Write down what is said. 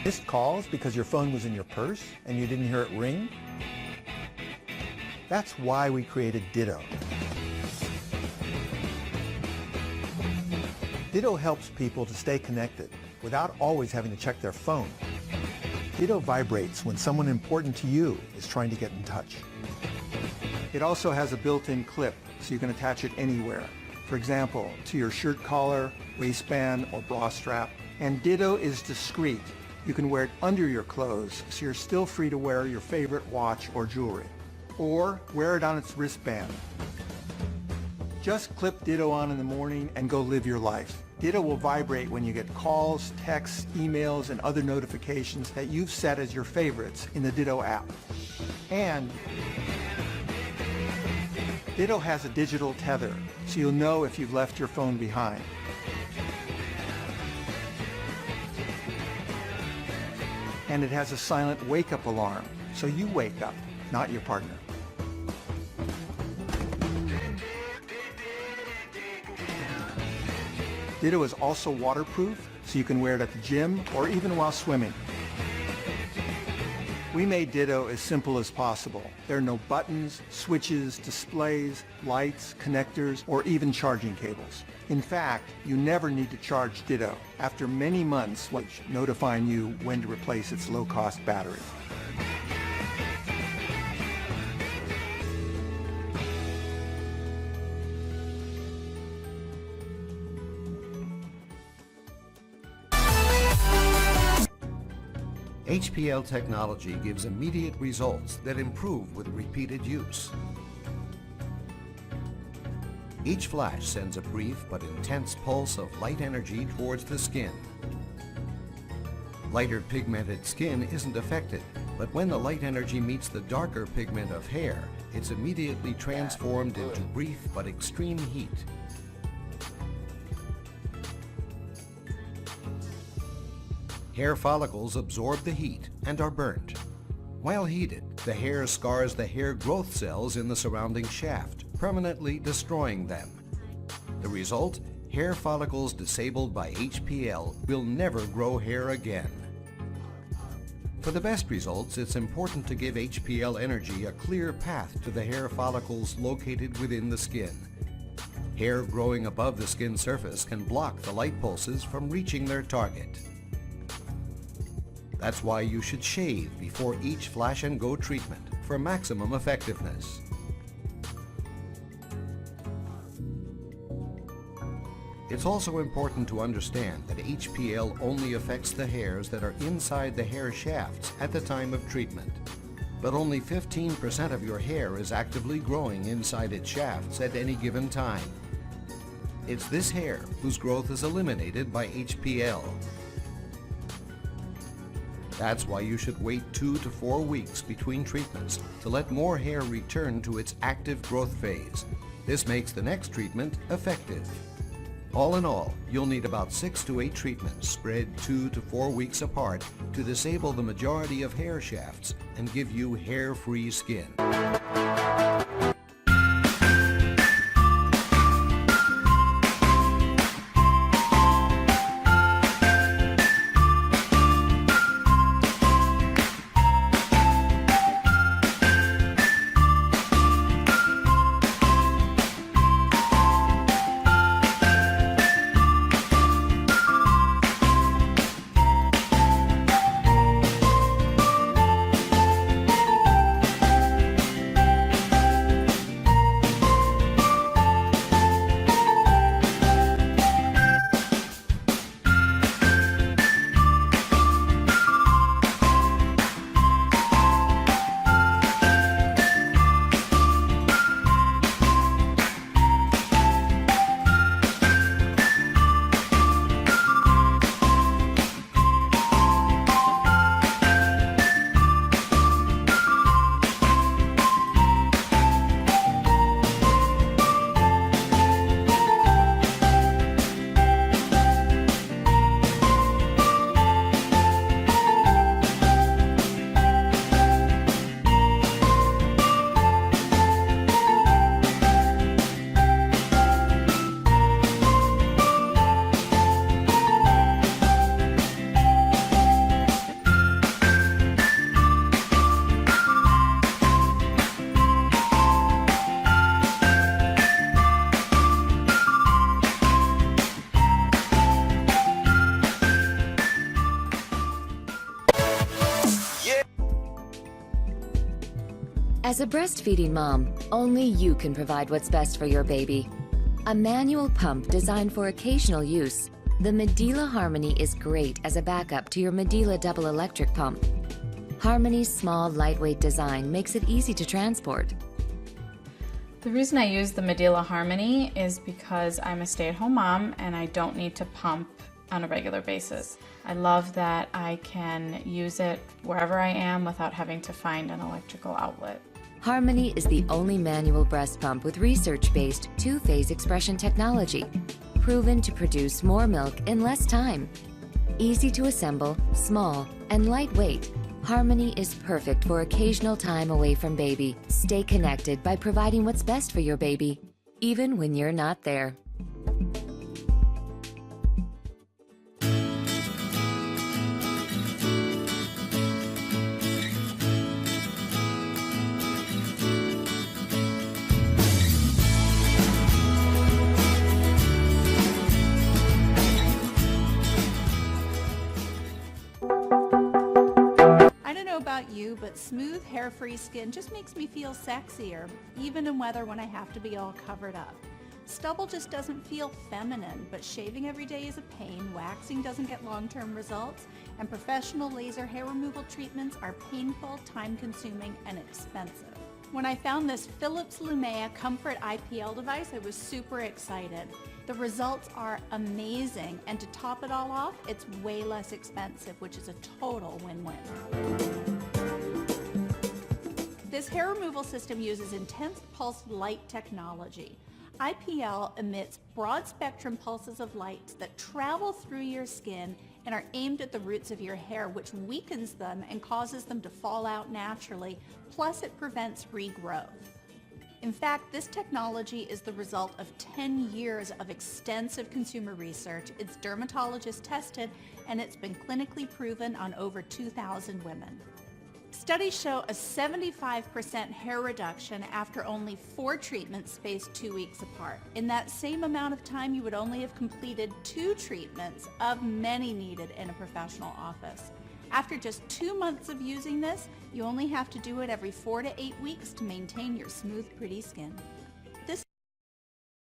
Missed calls because your phone was in your purse and you didn't hear it ring? That's why we created Ditto. Ditto helps people to stay connected without always having to check their phone. Ditto vibrates when someone important to you is trying to get in touch. It also has a built-in clip, so you can attach it anywhere. For example, to your shirt collar, waistband, or bra strap. And Ditto is discreet. You can wear it under your clothes, so you're still free to wear your favorite watch or jewelry. Or wear it on its wristband. Just clip Ditto on in the morning and go live your life. Ditto will vibrate when you get calls, texts, emails, and other notifications that you've set as your favorites in the Ditto app. And Ditto has a digital tether, so you'll know if you've left your phone behind. And it has a silent wake-up alarm, so you wake up, not your partner. Ditto is also waterproof, so you can wear it at the gym or even while swimming. We made Ditto as simple as possible. There are no buttons, switches, displays, lights, connectors, or even charging cables. In fact, you never need to charge Ditto after many months, which notifying you when to replace its low-cost battery. HPL technology gives immediate results that improve with repeated use. Each flash sends a brief but intense pulse of light energy towards the skin. Lighter pigmented skin isn't affected, but when the light energy meets the darker pigment of hair, it's immediately transformed into brief but extreme heat. Hair follicles absorb the heat and are burnt. While heated, the hair scars the hair growth cells in the surrounding shaft, permanently destroying them. The result? Hair follicles disabled by HPL will never grow hair again. For the best results, it's important to give HPL energy a clear path to the hair follicles located within the skin. Hair growing above the skin surface can block the light pulses from reaching their target. That's why you should shave before each Flash&Go treatment for maximum effectiveness. It's also important to understand that HPL only affects the hairs that are inside the hair shafts at the time of treatment. But only 15% of your hair is actively growing inside its shafts at any given time. It's this hair whose growth is eliminated by HPL. That's why you should wait 2 to 4 weeks between treatments to let more hair return to its active growth phase. This makes the next treatment effective. All in all, you'll need about 6 to 8 treatments spread 2 to 4 weeks apart to disable the majority of hair shafts and give you hair-free skin. As a breastfeeding mom, only you can provide what's best for your baby. A manual pump designed for occasional use, the Medela Harmony is great as a backup to your Medela double electric pump. Harmony's small, lightweight design makes it easy to transport. The reason I use the Medela Harmony is because I'm a stay-at-home mom and I don't need to pump on a regular basis. I love that I can use it wherever I am without having to find an electrical outlet. Harmony is the only manual breast pump with research-based two-phase expression technology, proven to produce more milk in less time. Easy to assemble, small, and lightweight, Harmony is perfect for occasional time away from baby. Stay connected by providing what's best for your baby, even when you're not there. About you, but smooth, hair-free skin just makes me feel sexier, even in weather when I have to be all covered up. Stubble just doesn't feel feminine, but shaving every day is a pain, waxing doesn't get long-term results, and professional laser hair removal treatments are painful, time-consuming, and expensive. When I found this Philips Lumea Comfort IPL device, I was super excited. The results are amazing, and to top it all off, it's way less expensive, which is a total win-win. This hair removal system uses intense pulsed light technology. IPL emits broad-spectrum pulses of light that travel through your skin and are aimed at the roots of your hair, which weakens them and causes them to fall out naturally, plus it prevents regrowth. In fact, this technology is the result of 10 years of extensive consumer research. It's dermatologist tested, and it's been clinically proven on over 2,000 women. Studies show a 75% hair reduction after only 4 treatments spaced 2 weeks apart. In that same amount of time, you would only have completed 2 treatments of many needed in a professional office. After just 2 months of using this, you only have to do it every 4 to 8 weeks to maintain your smooth, pretty skin.